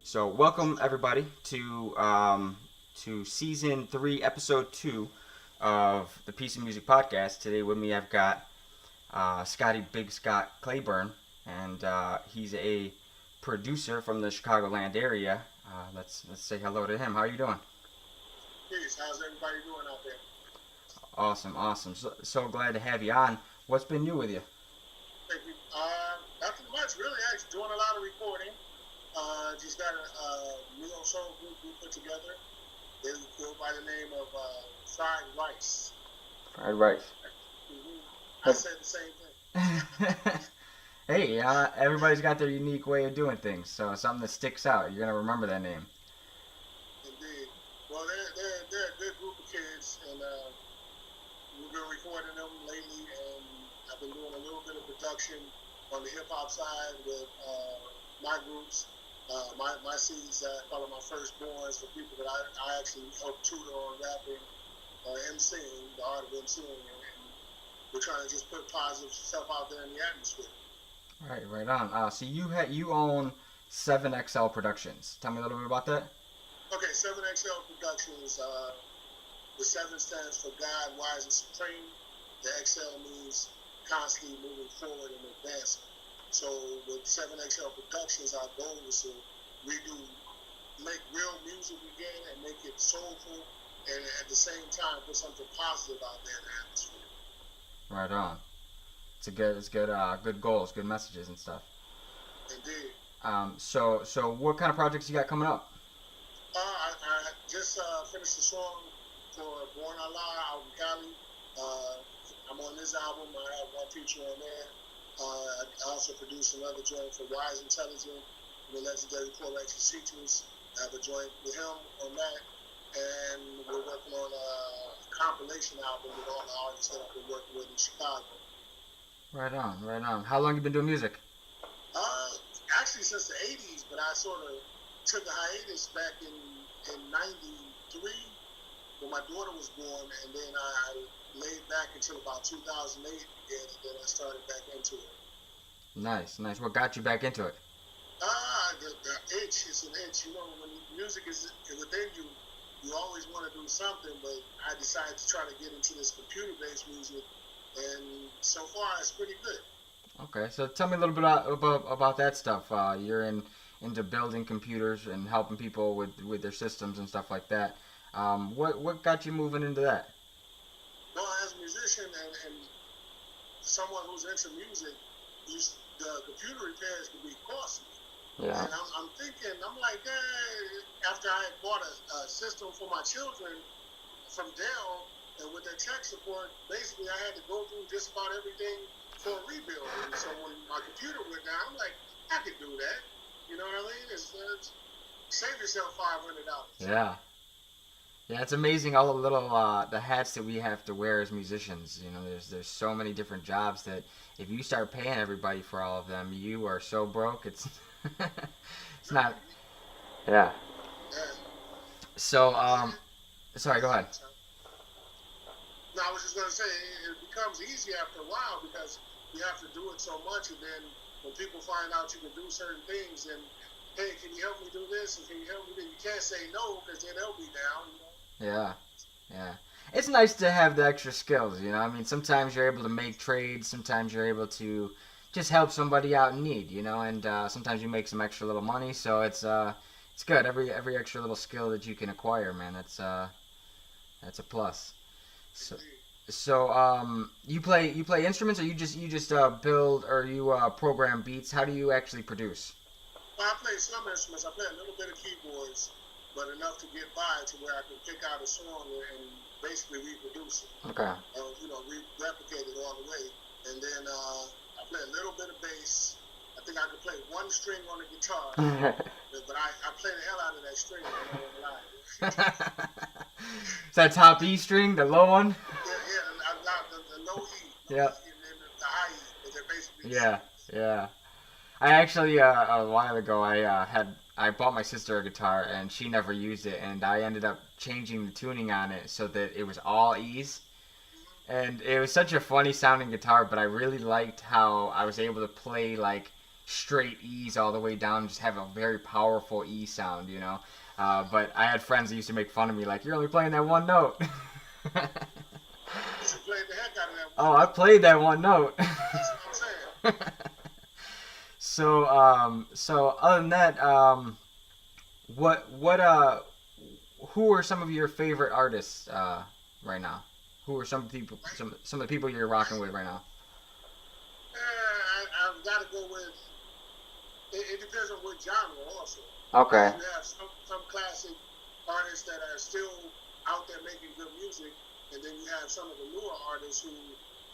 So welcome everybody to season 3, episode 2 of the Peace and Music podcast. Today with me I've got Scotty Bigg Clayburn, and he's a producer from the Chicagoland area. Let's say hello to him. How are you doing? Peace. How's everybody doing out there? Awesome. So glad to have you on. What's been new with you? Thank you. Nothing much, really. Actually, doing a lot of recording. Just got a neo soul group we put together. They go by the name of Fried Rice. Fried rice. I said the same thing. Hey, everybody's got their unique way of doing things, so something that sticks out. You're gonna remember that name. Indeed. Well, they're a good group of kids, and we've been recording them lately, and I've been doing a little bit of production on the hip hop side with my groups. My CDs that I call it my firstborns for people that I actually help tutor on rapping or MCing, the art of MCing, and we're trying to just put positive stuff out there in the atmosphere. Right on. So you own 7XL Productions. Tell me a little bit about that. Okay, 7XL Productions. The 7 stands for God, Wise, and Supreme. The XL means constantly moving forward and advancing. So with 7XL Productions, our goal is to make real music again and make it soulful, and at the same time put something positive out there in the atmosphere. Right on. It's good. Good goals, good messages and stuff. Indeed. So what kind of projects you got coming up? I just finished a song for Born Allah out in Cali. I'm on this album. I have one feature on there. I also produced another joint for Wise Intelligent, the legendary Forex Secrets. I have a joint with him on that, and we're working on a compilation album with all the artists that I've been working with in Chicago. Right on. How long you been doing music? Actually since the 80s, but I sort of took a hiatus back in 93 when my daughter was born, and then I laid back until about 2008 again, and then I started back into it. Nice. What got you back into it? The itch is an itch. You know, when music is within you, you always want to do something, but I decided to try to get into this computer-based music, and so far it's pretty good. Okay, so tell me a little bit about that stuff. You're into building computers and helping people with their systems and stuff like that. What got you moving into that? Well, as a musician and someone who's into music, the computer repairs can be costly. Yeah. And I'm thinking, after I had bought a system for my children from Dell, and with their tech support, basically I had to go through just about everything for a rebuild. And so when my computer went down, I'm like, I could do that. You know what I mean? It's save yourself $500. Yeah, it's amazing all the little the hats that we have to wear as musicians. You know, there's so many different jobs that if you start paying everybody for all of them, you are so broke. It's it's not. Yeah. So sorry, go ahead. No, I was just gonna say it becomes easy after a while because you have to do it so much, and then when people find out you can do certain things, and hey, can you help me do this? And can you help me? You can't say no because then they'll be down. You know? Yeah. It's nice to have the extra skills, you know. I mean, sometimes you're able to make trades, sometimes you're able to just help somebody out in need, you know, and sometimes you make some extra little money, so it's good. Every extra little skill that you can acquire, man, that's a plus. So you play instruments, or you just build, or you program beats? How do you actually produce? Well, I play some instruments. I play a little bit of keyboards, but enough to get by to where I can pick out a song and basically reproduce it. Okay. Replicate it all the way. And then I play a little bit of bass. I think I can play one string on the guitar, but I play the hell out of that string. I'm not gonna lie. Is that top E string, the low one? The low E. Yeah. And then the high E, but they're basically Yeah. I actually a while ago I bought my sister a guitar and she never used it, and I ended up changing the tuning on it so that it was all E's. And it was such a funny sounding guitar, but I really liked how I was able to play like straight E's all the way down, just have a very powerful E sound, you know. But I had friends that used to make fun of me, like, you're only playing that one note. You played the heck out of that Oh, one. I played that one note. That's what I'm saying. So other than that, who are some of your favorite artists right now? Who are some of the people you're rocking with right now? I've got to go with. It depends on what genre, also. Okay. You have some classic artists that are still out there making good music, and then you have some of the newer artists who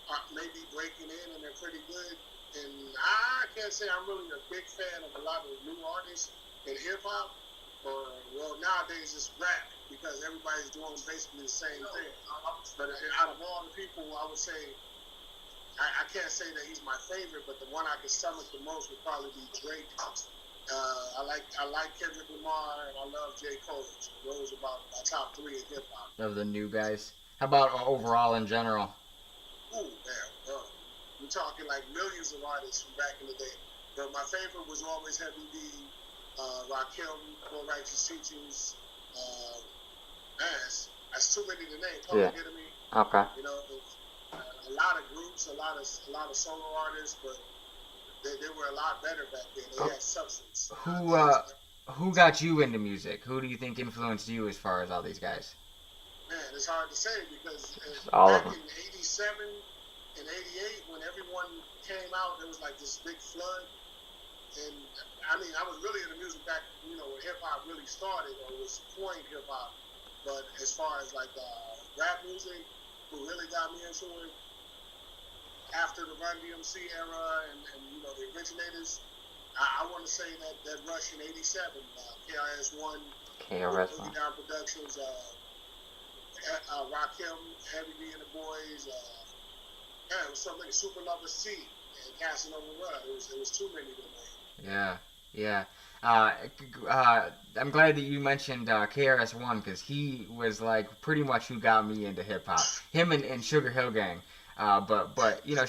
are maybe breaking in and they're pretty good. And I can't say I'm really a big fan of a lot of new artists in hip hop, or well nowadays it's rap because everybody's doing basically the same thing. But out of all the people, I would say I can't say that he's my favorite, but the one I can stomach the most would probably be Drake. I like Kendrick Lamar and I love J. Cole. So those are about my top three in hip hop. Of the new guys. How about overall in general? Ooh, man, we're talking like millions of artists from back in the day. But my favorite was always Heavy D, Rakim, More Righteous Teachings. That's too many to name. Public Enemy. Okay. You know, a lot of groups, a lot of solo artists, but they were a lot better back then. They had substance. Who got you into music? Who do you think influenced you as far as all these guys? Man, it's hard to say because all back of them. in '87 and '88, when everyone came out, there was like this big flood. And I mean, I was really into music back, you know, when hip hop really started, or was coined hip hop. But as far as like rap music, who really got me into it after the Run DMC era and you know the originators, I want to say that rush in '87, KRS-One, KRS-One. Down Productions, Rakim, Heavy D and the Boys. It was something like Super Lover C and Casanova Run. It was too many to name. Yeah. I'm glad that you mentioned KRS-One because he was like pretty much who got me into hip hop. Him and Sugar Hill Gang. But you know,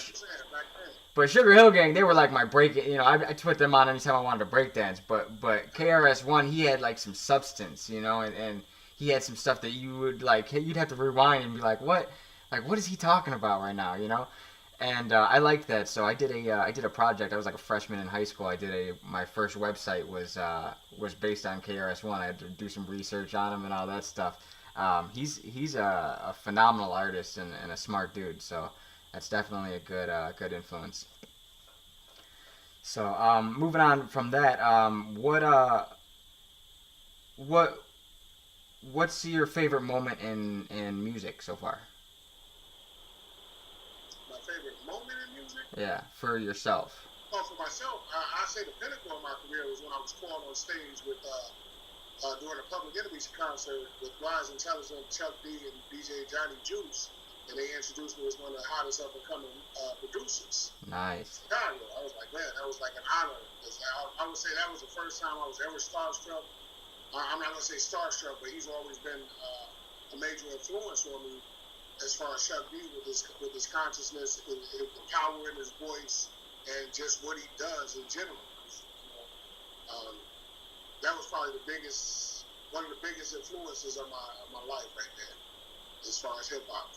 but Sugar Hill Gang, they were like my break. You know, I put them on anytime I wanted to break dance. But KRS-One, he had like some substance, you know, and he had some stuff that you would like. You'd have to rewind and be like, what is he talking about right now, you know? And I liked that, so I did a project. I was like a freshman in high school. My first website was based on KRS-One. I had to do some research on him and all that stuff. He's a phenomenal artist and a smart dude, so that's definitely a good influence. So moving on from that, what's your favorite moment in music so far? Yeah, for yourself. Oh, for myself, I say the pinnacle of my career was when I was called on stage with during a Public Enemy's concert with Wise Intelligent, Chuck D, and DJ Johnny Juice, and they introduced me as one of the hottest up and coming producers. Nice. Chicago. I was like, man, that was like an honor. I would say that was the first time I was ever starstruck. I'm not gonna say starstruck, but he's always been a major influence on me. As far as Chuck D with his consciousness, the power in his voice, and just what he does in general. You know, that was probably one of the biggest influences of my life right there, as far as hip hop.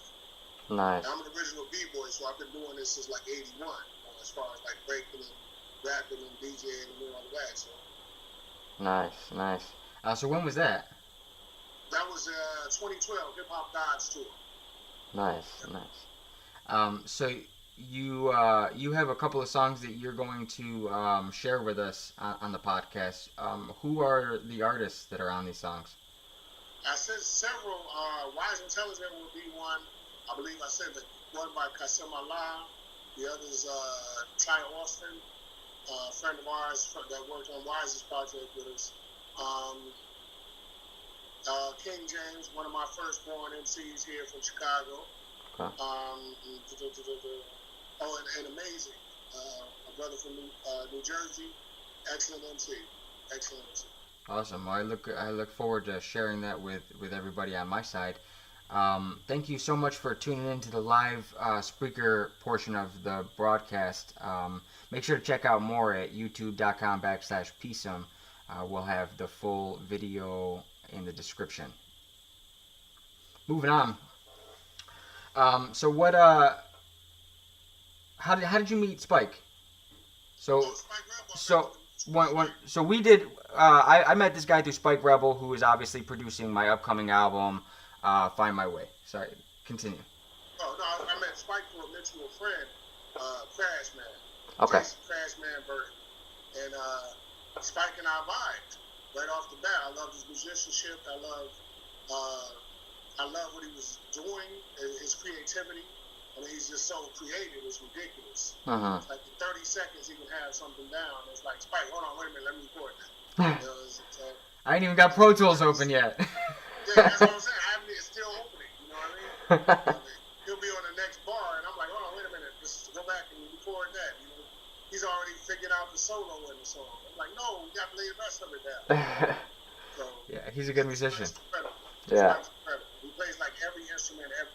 Nice. Now, I'm an original b-boy, so I've been doing this since like '81, as far as like breaking and rapping and DJing and all of that. So. Nice. So when was that? That was 2012 Hip Hop Gods tour. Nice. So you have a couple of songs that you're going to share with us on the podcast. Who are the artists that are on these songs? I said several. Wise Intelligent will be one. I believe I said the one by Qasim Allah. The other's Ty Austin, a friend of ours that worked on Wise's project with us. King James, one of my firstborn MCs here from Chicago. Okay. And Amazing, a brother from New Jersey. Excellent MC. Awesome. Well, I look forward to sharing that with everybody on my side. Thank you so much for tuning in to the live Spreaker portion of the broadcast. Make sure to check out more at youtube.com/PeaceSum. We'll have the full video in the description. Moving on. So what? How did you meet Spike? So so we did. I met this guy through Spike Rebel, who is obviously producing my upcoming album, Find My Way. Sorry, continue. Oh no, I met Spike through a mutual friend, Crash Man. Okay. Jason Crash Man Burton, and Spike and I vibed right off the bat. I love his musicianship. I love what he was doing, his creativity. I mean, he's just so creative, it's ridiculous. Like in 30 seconds, he can have something down. It's like, Spike, hold on, wait a minute, let me record that. I ain't even got Pro Tools open yet. Yeah, that's what I'm saying. It's still opening, you know what I mean? He'll be on the next bar, and I'm like, hold on, wait a minute, let's go back and record that. You know, he's already figured out the solo in the song. I'm like, no, we got to lay the rest of it down. So, yeah, he's a good musician. Yeah. He plays like every instrument ever.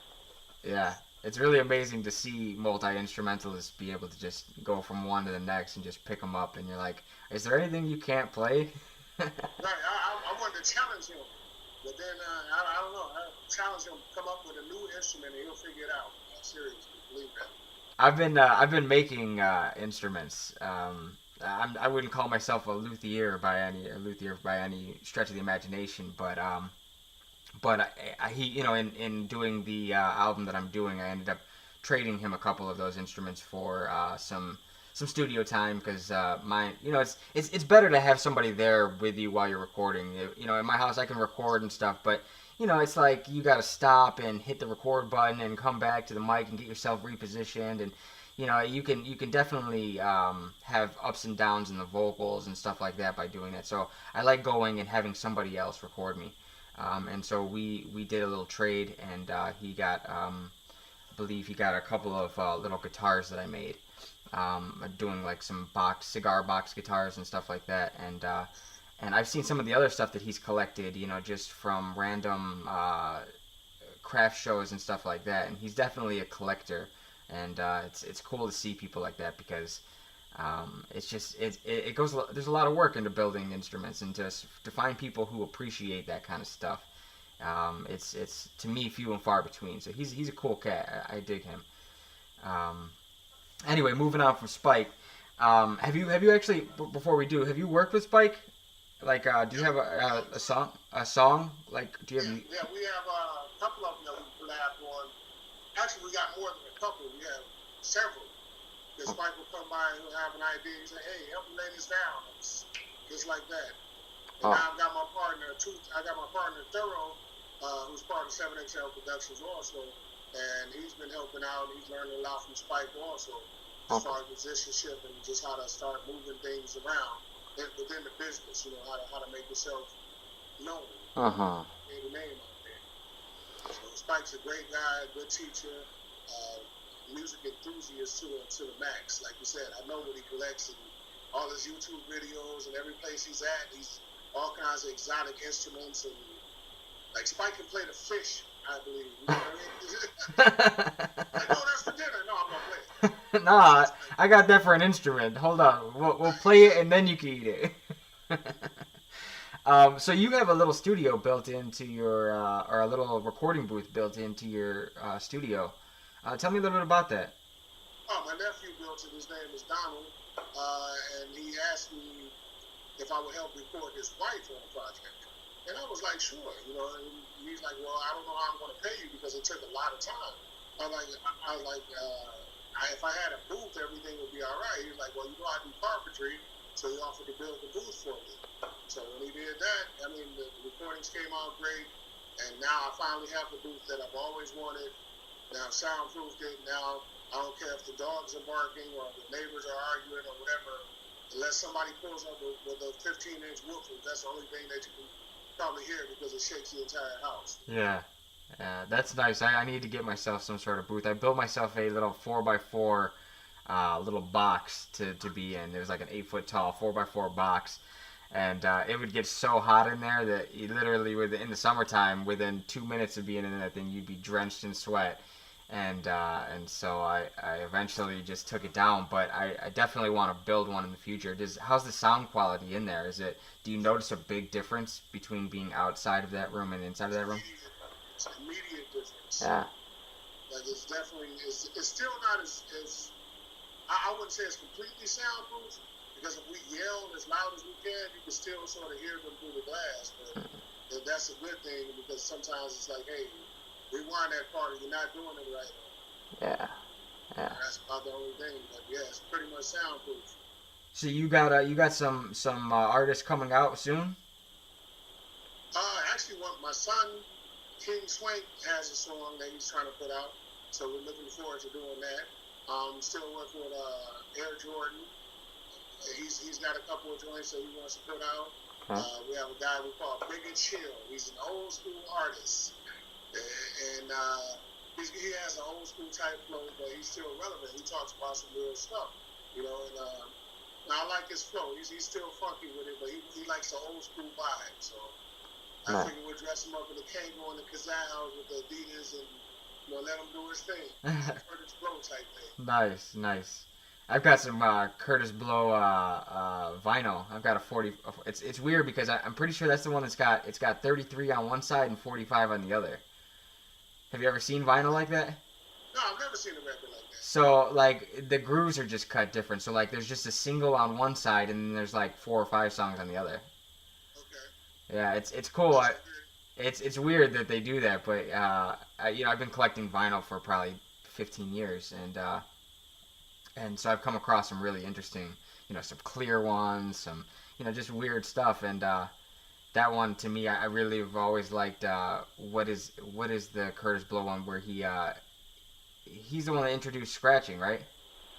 Yeah. It's really amazing to see multi-instrumentalists be able to just go from one to the next and just pick them up, and you're like, is there anything you can't play? Right, I wanted to challenge him, but then I don't know. I challenge him to come up with a new instrument and he'll figure it out. Seriously, believe that. I've been making instruments. I wouldn't call myself a luthier by any stretch of the imagination, but he, you know, in doing the album that I'm doing, I ended up trading him a couple of those instruments for some studio time, because mine, you know, it's better to have somebody there with you while you're recording. You know, in my house I can record and stuff, but you know, it's like you got to stop and hit the record button and come back to the mic and get yourself repositioned, and you know, you can definitely have ups and downs in the vocals and stuff like that by doing that. So I like going and having somebody else record me. And so we did a little trade, and he got, I believe he got a couple of little guitars that I made, doing like some cigar box guitars and stuff like that. And I've seen some of the other stuff that he's collected, you know, just from random craft shows and stuff like that. And he's definitely a collector, and it's cool to see people like that, because it's just it goes. There's a lot of work into building instruments, and to find people who appreciate that kind of stuff, it's to me few and far between. So he's a cool cat. I dig him. Anyway, moving on from Spike, have you actually, before we do, have you worked with Spike? Like, do you have a song? Like, do you have? Yeah, we have a couple of them that we collab on. Actually, we got more than a couple. We have several. Because Spike will come by and he'll have an idea and say, hey, help me lay this down. It's just like that. And now I've got my partner, Thorough, who's part of 7XL Productions also. And he's been helping out. He's learning a lot from Spike also, as far as musicianship and just how to start moving things around within the business, you know, how to make yourself known. Get a name out there. So Spike's a great guy, a good teacher. Music enthusiast to the max. Like you said, I know what he collects, and all his YouTube videos, and every place he's at, he's all kinds of exotic instruments, and like Spike can play the fish, I believe. You know what I mean? Like, no, that's for dinner. No, I'm not playing. Nah, I got that for an instrument. Hold on, we'll play it and then you can eat it. So you have a little studio built into your, or a little recording booth built into your studio. Tell me a little bit about that. Oh, my nephew built it. His name is Donald, and he asked me if I would help record his wife on a project. And I was like, sure, you know. And he's like, well, I don't know how I'm going to pay you because it took a lot of time. I was like, if I had a booth, everything would be all right. He was like, well, you know, I do carpentry, so he offered to build the booth for me. So when he did that, I mean, the recordings came out great, and now I finally have the booth that I've always wanted. Now soundproofed it. Now I don't care if the dogs are barking or the neighbors are arguing or whatever. Unless somebody pulls up with a 15-inch woofer, that's the only thing that you can probably hear because it shakes the entire house. Yeah, that's nice. I need to get myself some sort of booth. I built myself a little 4x4 little box to be in. It was like an 8-foot tall 4x4 box. And it would get so hot in there that you literally, in the summertime, within 2 minutes of being in that thing, you'd be drenched in sweat. And so I eventually just took it down. But I definitely want to build one in the future. How's the sound quality in there? Do you notice a big difference between being outside of that room and inside of that room? It's an immediate difference. Yeah. Like it's definitely it's still not as I wouldn't say it's completely soundproof, because if we yell as loud as we can, you can still sort of hear them through the glass. But that's a good thing, because sometimes it's like, hey, rewind that part, you're not doing it right. Yeah. That's about the only thing. But yeah, it's pretty much soundproof. So you got some artists coming out soon? Actually, my son King Swank has a song that he's trying to put out, so we're looking forward to doing that. Still working with Air Jordan. He's got a couple of joints that he wants to put out. We have a guy we call Big and Chill. He's an old school artist, and he has an old school type flow, but he's still relevant. He talks about some real stuff, you know. And I like his flow. He's still funky with it, but he likes the old school vibe. So I figured we'd dress him up in the Kangol and the Kazal with the Adidas and let him do his thing. Curtis Blow type thing. Nice. I've got some Curtis Blow vinyl. I've got a 40. It's weird because I'm pretty sure that's the one it's got 33 on one side and 45 on the other. Have you ever seen vinyl like that? No, I've never seen a record like that. So like the grooves are just cut different. So like there's just a single on one side and then there's like 4 or 5 songs on the other. Okay. Yeah, it's cool. It's weird that they do that, but I've been collecting vinyl for probably 15 years, and so I've come across some really interesting, some clear ones, some just weird stuff, and that one to me, I really have always liked. What is the Curtis Blow one where he's the one that introduced scratching, right?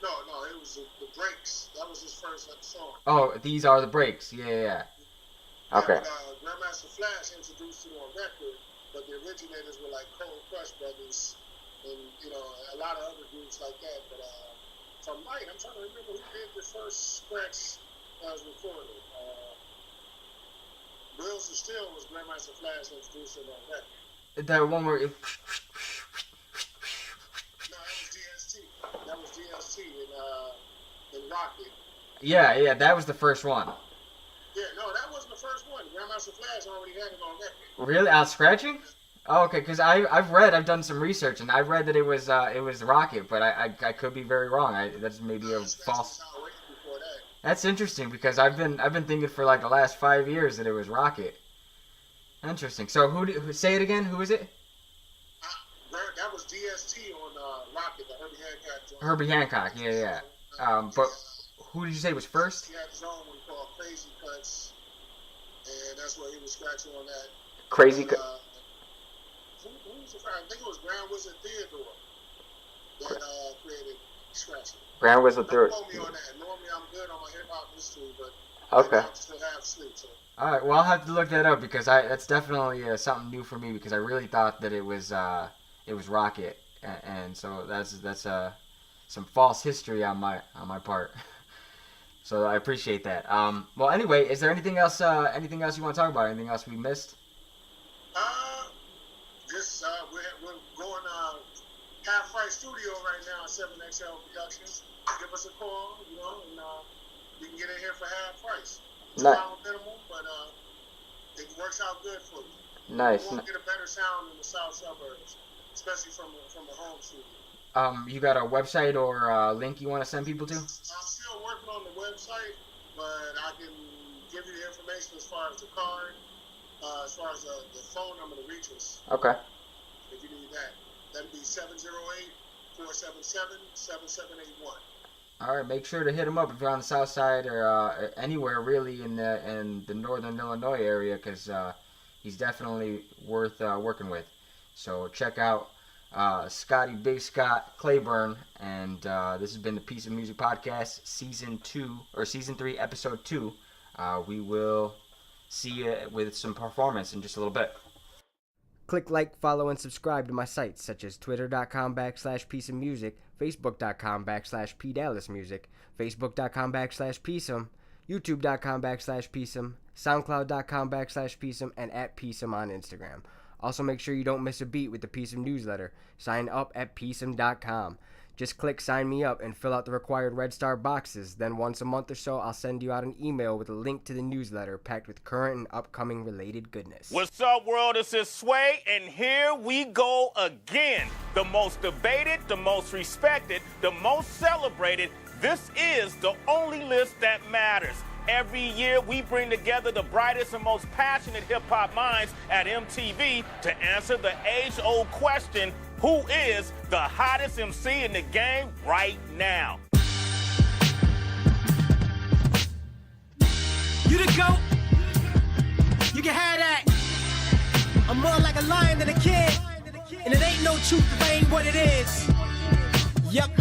No, it was the Breaks. That was his first song. Oh, These Are the Breaks. Yeah. Okay. Grandmaster Flash introduced it on record, but the originators were like Cold Crush Brothers and a lot of other groups like that. But from Light, I'm trying to remember who did the first scratch that was recorded. Wheels of Steel was Grandmaster Flash introduced it on record. That one where No, that was D.ST in Rocket. Yeah, that was the first one. Yeah, no, that wasn't the first one. Grandmaster Flash already had it on record. Really? Out scratching? Oh, okay. Because I've done some research and I've read that it was Rocket, but I could be very wrong. That's maybe a false. That's interesting because I've been thinking for like the last 5 years that it was Rocket. Interesting. So who say it again? Who is it? That was D.ST on Rocket, the Herbie Hancock joint. Herbie Hancock. Yeah. But who did you say was first? He had his own one called Crazy Cuts, and that's where he was scratching on that. Crazy Cuts. Who was the first? I think it was Wizzard Theodore that created scratching. Wizzard Theodore. Don't quote me on that. Normally I'm good on my hip hop history, but okay. I still have sleep. So. All right. Well, I'll have to look that up because that's definitely something new for me because I really thought that it was Rocket, and so that's some false history on my part. So I appreciate that. Well, anyway, is there anything else you want to talk about? Anything else we missed? Just we're going Half Price Studio right now at 7XL Productions. Give us a call, and you can get in here for half price. It's minimal, but it works out good for you. Nice. You won't get a better sound in the south suburbs, especially from the home studio. You got a website or a link you want to send people to? I'm still working on the website, but I can give you the information as far as the card, as far as the phone number to reach us. Okay. If you need that. That'd be 708-477-7781. All right, make sure to hit him up if you're on the south side or anywhere really in the northern Illinois area because he's definitely worth working with. So check out Scotty Bigg, Clayburn, and this has been the Piece of Music Podcast, Season 3, Episode 2. We will see you with some performance in just a little bit. Click like, follow, and subscribe to my sites such as twitter.com/pieceofmusic, facebook.com/pdallasmusic, facebook.com/PeaceSum, youtube.com/PeaceSum, soundcloud.com/PeaceSum, and at PeaceSum on Instagram. Also, make sure you don't miss a beat with the PeaceSum newsletter. Sign up at PeaceSum.com. Just click sign me up and fill out the required red star boxes. Then once a month or so, I'll send you out an email with a link to the newsletter packed with current and upcoming related goodness. What's up, world? This is Sway, and here we go again. The most debated, the most respected, the most celebrated. This is the only list that matters. Every year, we bring together the brightest and most passionate hip-hop minds at MTV to answer the age-old question, who is the hottest MC in the game right now? You the GOAT? You can have that. I'm more like a lion than a kid. And it ain't no truth if I ain't what it is. Yup.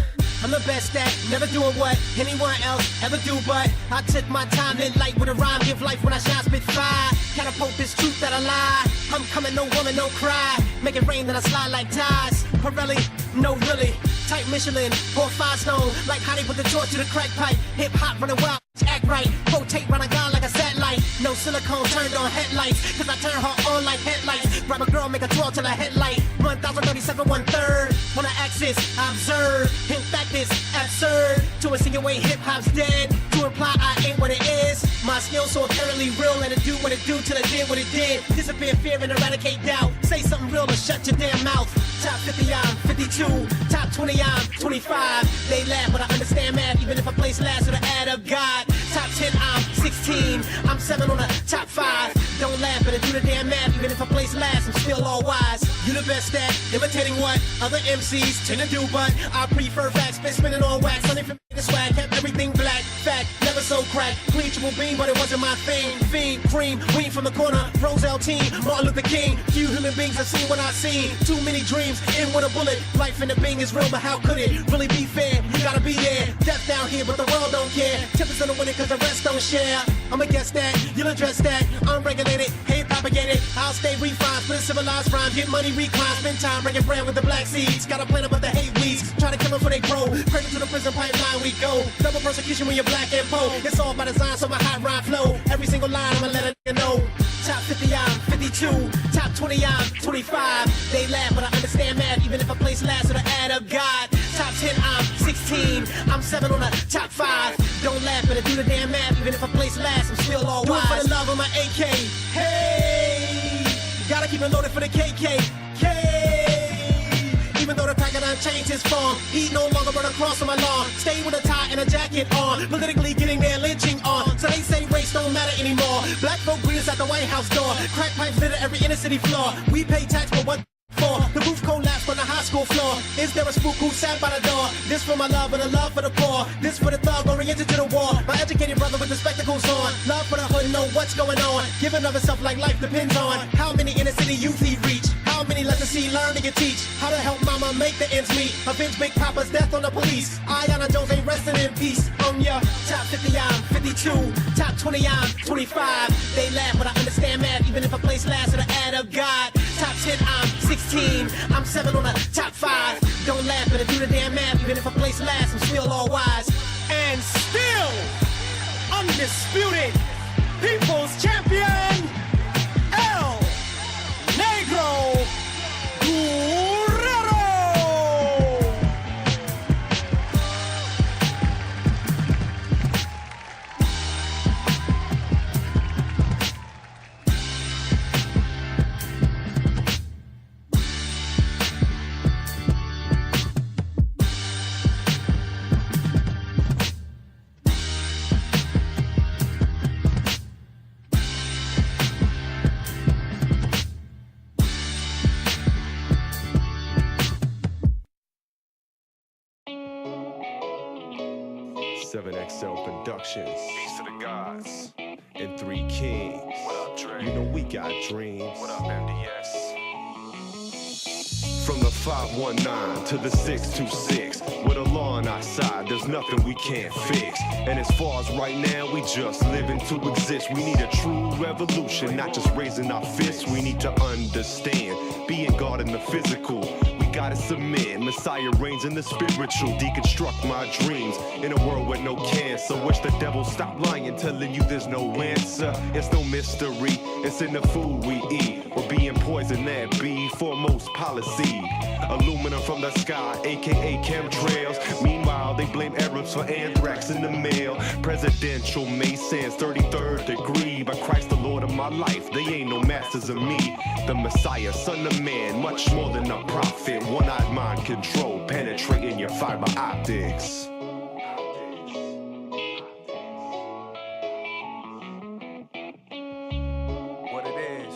I'm the best at never doing what anyone else ever do, but I took my time in light with a rhyme, give life when I shine, spit fire. Catapult this truth that I lie. I'm coming, no woman, no cry. Make it rain, then I slide like ties. Pirelli, no really. Type Michelin, 4 5 stone. Like how they put the torch to the crack pipe. Hip hop running wild, act right. Rotate round a gun like a satellite. No silicone turned on headlights. Cause I turn her on like headlights. Grab a girl, make a twirl till a headlight. 1037 1/3. On the axis, I observe. In fact, it's absurd to insinuate hip hop's dead. To imply I ain't what it is. My skills so apparently real, and it do what it do till it did what it did. Disappear fear and eradicate doubt. Say something real or shut your damn mouth. Top 50, I'm 52. Top 20, I'm 25. They laugh, but I understand math, even if I place last with the add up God. Top 10, I'm 16. I'm 7 on the top 5. Don't laugh, but I do the damn math, even if I place last, I'm still all wise. You the best at imitating what other MCs tend to do, but I prefer facts, been spinning on wax. Something from the swag, kept everything black. Fact, never so crack. Clean triple beam, but it wasn't my thing. Fiend, cream, weed from the corner. Roselle team, Martin Luther King. Few human beings have seen what I've seen. Too many dreams, in with a bullet. Life in the Bing is real, but how could it really be fair? You gotta be there. Death down here, but the world don't care. 10% of winning cause the rest don't share. I'ma guess that, you'll address that. Unregulated, hate propagated. I'll stay refined, split civilized rhyme. Get money, recline, spend time breaking bread with the black seeds. Got a plan about the hate weeds. Try to kill them before they grow. Cradle to the prison pipeline we go. Double persecution when you're black and poor. It's all by design, so my hot rhyme flow. Every single line, I'ma let a nigga know. Top 50, I'm 52. Top 20, I'm 25. They laugh, but I understand math, even if I place last with the add up God. Top 10, I'm 16. I'm 7 on the top 5. Don't laugh, but I do the damn math, even if I place last, I'm still all wise. Do it for the love of my AK. Hey, gotta keep it loaded for the KKK. Even though the packet done changed his form, he no longer run across on my lawn. Stay with a tie and a jacket on, politically getting their lynching on. So they say race don't matter anymore. Black folk greeters at the White House door. Crack pipes litter every inner city floor. We pay tax for what for? The roof collapsed on the high school floor. Is there a spook who sat by the door? This for my love and a love for the poor. This for the thug oriented to the war. My educated brother with the spectacles on. Love for the hood, know what's going on. Giving of itself like life depends on. How many inner city youth he reach? How many lessons he learn to get teach? How to help mama make the ends meet? Avenge Big Papa's death on the police. Ayana Jones ain't resting in peace. Ya top 50, I'm 52. Top 20, I'm 25. They laugh, but I understand math, even if I place last with the add up God. Top 10, I'm 16. I'm 7 on the top 5. Don't laugh, but I do the damn math, even if I place last, I'm still all wise. And still undisputed people's champion, El Negro Guerrero. 7XL Productions. Peace to the gods. And 3 Kings. What up, Dre? You know we got dreams. What up, MDS? From the 519 to the 626. With a law on our side, there's nothing we can't fix. And as far as right now, we just living to exist. We need a true revolution, not just raising our fists. We need to understand, being God in the physical. We gotta submit. Messiah reigns in the spiritual, deconstruct my dreams. In a world with no cancer, wish the devil stop lying, telling you there's no answer. It's no mystery, it's in the food we eat. We're being poisoned, that be foremost policy. Aluminum from the sky, aka chemtrails. Meanwhile, they blame Arabs for anthrax in the mail. Presidential Masons, 33rd degree. By Christ the Lord of my life, they ain't no masters of me. The Messiah, son of man, much more than a prophet. One-eyed mind control, penetrating your fiber optics. What it is.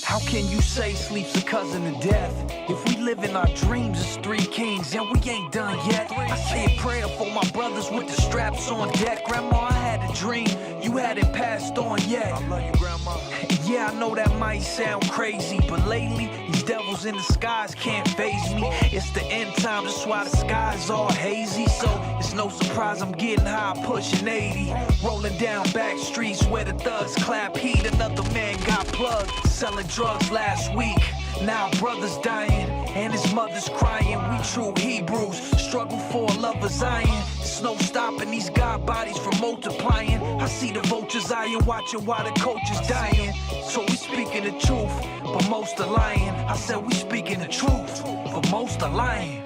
How can you say sleep's a cousin of death? If we live in our dreams as three kings, and we ain't done yet. I say a prayer for my brothers with the straps on deck. Grandma, I had a dream, you hadn't passed on yet. I love you, Grandma. Yeah, I know that might sound crazy, but lately, these devils in the skies can't faze me. It's the end time, that's why the sky's all hazy. So, it's no surprise I'm getting high, pushing 80. Rolling down back streets where the thugs clap heat. Another man got plugged, selling drugs last week. Now brother's dying, and his mother's crying. We true Hebrews, struggle for a lover's iron. There's no stopping these God bodies from multiplying. I see the vultures eyeing, watching while the culture's dying. So we speaking the truth, but most are lying. I said we speaking the truth, but most are lying.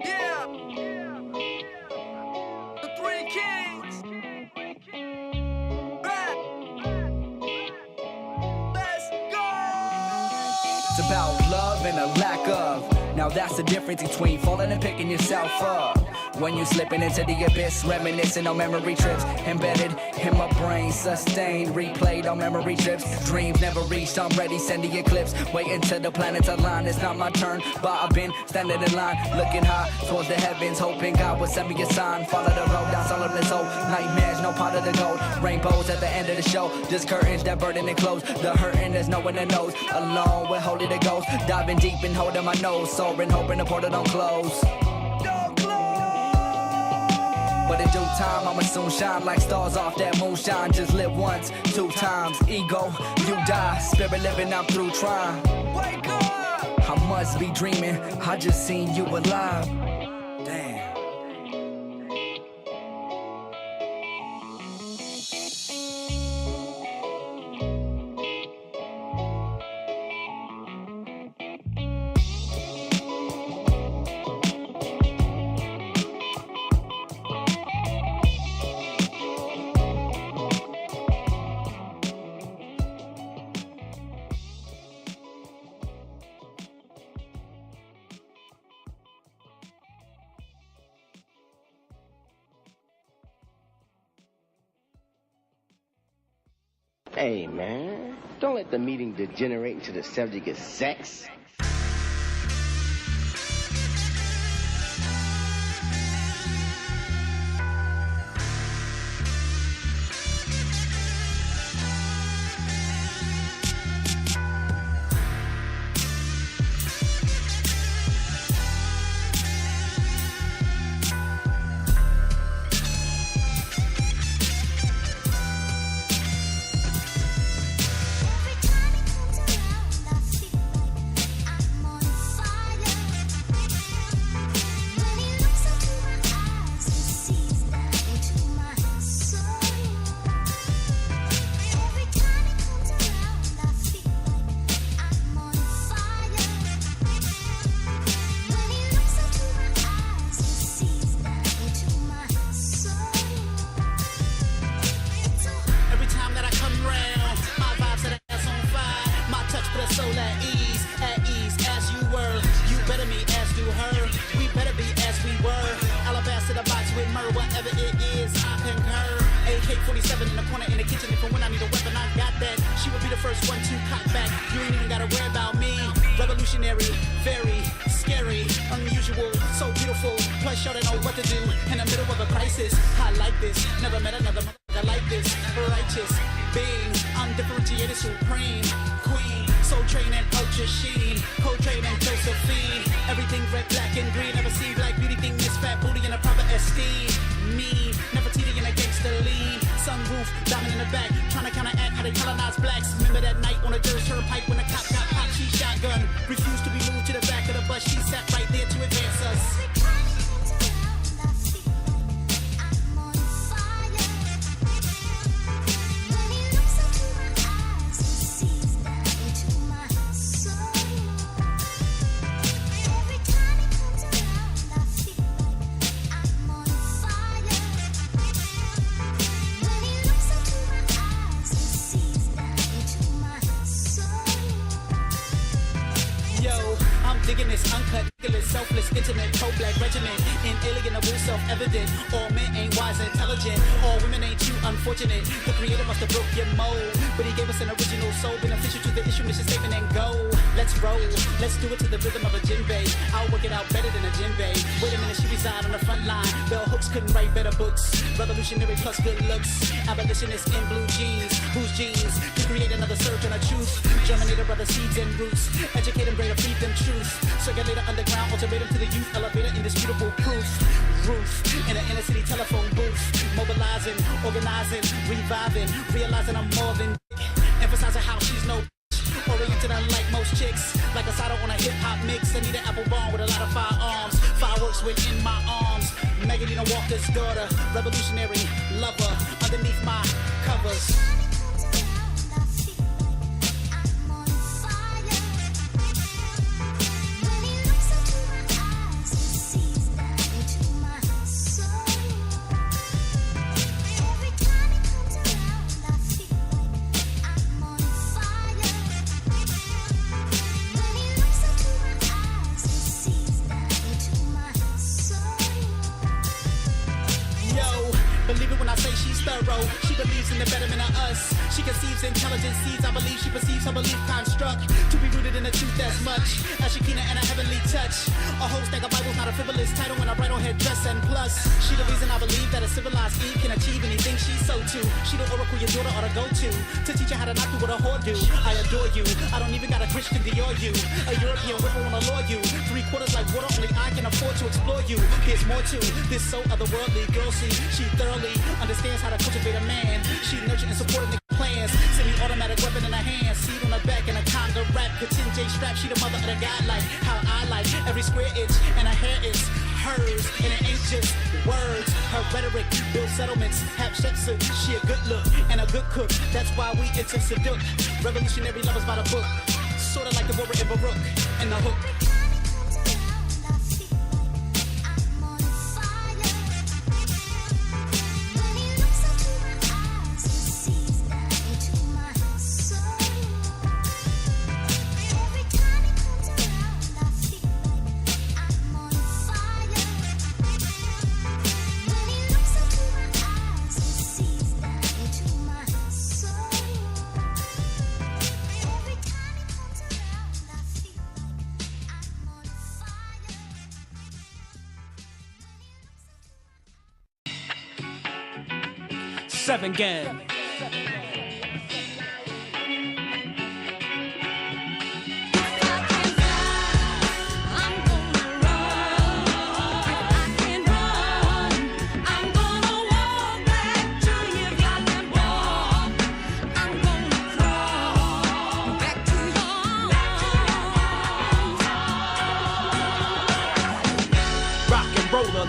Yeah, the three kings. Back. Let's go. It's about love and a lack of. Now that's the difference between falling and picking yourself up. When you slipping into the abyss, reminiscing on memory trips, embedded in my brain, sustained, replayed on memory trips. Dreams never reached, I'm ready, send the eclipse. Waiting till the planets align, it's not my turn, but I've been standing in line, looking high towards the heavens, hoping God would send me a sign. Follow the road down solidless hope, nightmares, no part of the gold. Rainbows at the end of the show, just curtains that burden and close. The hurting, there's no one that knows. Alone with Holy the Ghost, diving deep and holding my nose, soaring, hoping the portal don't close. But in due time, I'ma soon shine like stars off that moonshine. Just live once, 2 times. Ego, you die. Spirit living, I'm through trying. Wake up! I must be dreaming. I just seen you alive. Damn. Hey, man, don't let the meeting degenerate into the subject of sex. AK-47 in the corner in the kitchen. If and when I need a weapon, I got that. She would be the first one to cock back. You ain't even gotta worry about me. Revolutionary, very scary, unusual, so beautiful. Plus, y'all don't know what to do in the middle of a crisis. I like this. Never met another motherfucker like this. Righteous being. undifferentiated supreme queen, Soul Train and Ultra Sheen, Coltrane and Josephine. Everything red, black, and green. Never seen black beauty thing this fat booty in a proper esteem. Mean, never teeting in a gangster lean. Sunroof, diamond in the back, trying to counteract how they colonize blacks. Remember that night on a dirt turnpike when the cop got popped, she shotgun. Refused to be moved to the back of the bus. She sat right there to advance us. Digging this uncut, selfless, intimate, pro-black regiment. Inalienable, self-evident. All men ain't wise and intelligent. All women ain't too unfortunate. The creator must have broke your mold, but he gave us an original soul, beneficial to the issue, mission statement, and go. Let's roll. Let's do it to the rhythm of a djembe. I'll work it out better than a djembe. Wait a minute, she reside on the front line. Bell hooks couldn't write better books. Revolutionary plus good looks. Abolitionist in blue jeans. Whose genes to create another surge on a truth. Germinate brother seeds and roots. Educate them greater, feed them truth. Circulator underground, ultimatum to the youth, elevator, indisputable proof. Roof in an inner city telephone booth. Mobilizing, organizing, reviving, realizing I'm more than emphasizing how she's no oriented unlike most chicks. Like a cider on a hip-hop mix. I need an apple bomb with a lot of firearms. Fireworks within my arms. Megadina Walker's daughter. Revolutionary lover. Underneath my covers. She believes in the betterment of us. She conceives intelligent seeds. I believe she perceives her belief construct to be rooted in the truth as much as Shekinah and a heavenly touch. A whole stack of Bibles, not a frivolous title when I write on her dress. And plus, she the reason I believe that a civilized Eve can achieve anything she's so to. She the oracle your daughter ought to go to teach her how to not do what a whore do. I adore you. I don't even got a Christian Dior you. A European whipper wanna lure you. 3/4 like water, only I can afford to explore you. There's more to this so otherworldly girl. See, she thoroughly understands how to cultivate a man. She nurtured and supported the plans. Semi-automatic weapon in her hand. Seed on her back and a conga rap. Katyn J strap. She the mother of the god like how I like. Every square inch and her hair is hers. And it ain't just words. Her rhetoric builds settlements. Have chefs. She a good look and a good cook. That's why we into seduct. Revolutionary lovers by the book. Sorta like the Warrior and Baruch and the hook. Seven gang.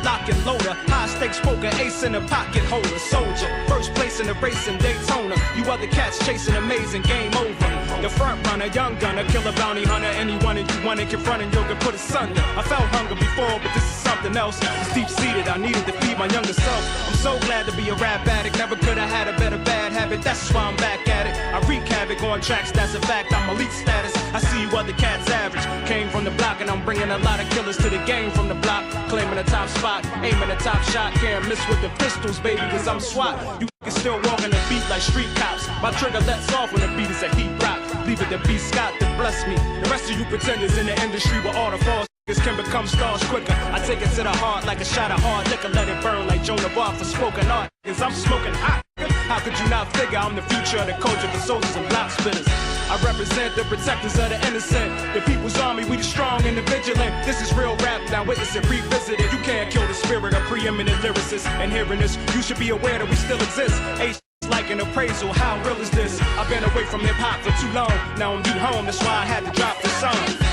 Lock and loader, high stakes poker, ace in a pocket holder, soldier, first place in the race in Daytona. You other cats chasing amazing, game over. The front runner, young gunner, killer bounty hunter. Anyone that you want to confront and you'll get put asunder. I felt hunger before, but this is something else. It's deep seated, I needed to feed my younger self. I'm so glad to be a rap addict. Never could have had a better bad habit. That's why I'm back at it. I wreak havoc on tracks, that's a fact. I'm elite status. I see you other cats average. Came from the block and I'm bringing a lot of killers to the game from the block. Claiming the top spot, aiming the top shot. Can't miss with the pistols, baby, cause I'm SWAT. You can still walking the beat like street cops. My trigger lets off when the beat is a heat rock. Leave it to B. Scott to bless me. The rest of you pretenders in the industry with all the false can become stars quicker. I take it to the heart like a shot of hard liquor. Let it burn like Joan of Arc for spoken art. Cause I'm smoking hot. How could you not figure I'm the future of the culture for soldiers and block spitters? I represent the protectors of the innocent, the people's army, we the strong and the vigilant. This is real rap, now witness it, revisit it. You can't kill the spirit of preeminent lyricists. And hearing this, you should be aware that we still exist. Like an appraisal, how real is this? I've been away from hip-hop for too long. Now I'm due home, that's why I had to drop this song.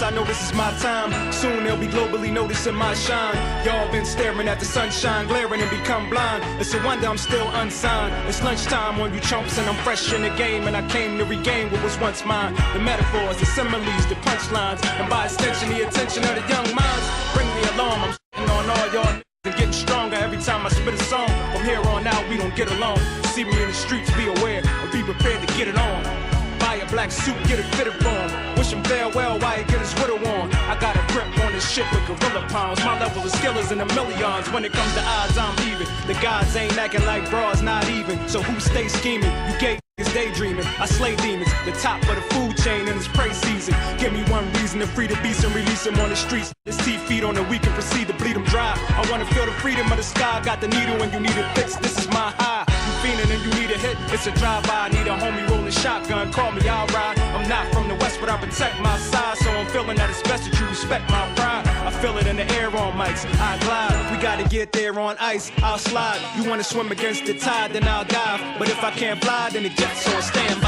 I know this is my time. Soon they'll be globally noticing my shine. Y'all been staring at the sunshine, glaring and become blind. It's a wonder I'm still unsigned. It's lunchtime on you chumps and I'm fresh in the game. And I came to regain what was once mine. The metaphors, the similes, the punchlines, and by extension the attention of the young minds. Bring the alarm, I'm sitting on all y'all and getting stronger every time I spit a song. From here on out we don't get along. See me in the streets, be aware and be prepared to get it on. Buy a black suit, get it fitted for him. Wish him farewell while he get his widow on. I got a grip on this shit with gorilla pounds. My level of skill is in the millions. When it comes to odds, I'm even. The gods ain't acting like bras, not even. So who stays scheming? You gay niggas daydreaming. I slay demons, the top of the food chain in this prey season. Give me one reason to free the beast and release him on the streets. His teeth feed on the weak and proceed to bleed him dry. I wanna feel the freedom of the sky. Got the needle and you need it fixed. This is my high. You fiending and you need a hit. It's a drive-by. Need a homie rolling shotgun. Call me, I'll ride. I'm not from the west, but I protect my side. So I'm feeling that it's best that you respect my pride. I feel it in the air on mics. I glide. We gotta get there on ice. I'll slide. You wanna swim against the tide, then I'll dive. But if I can't fly, then the jet's on standby.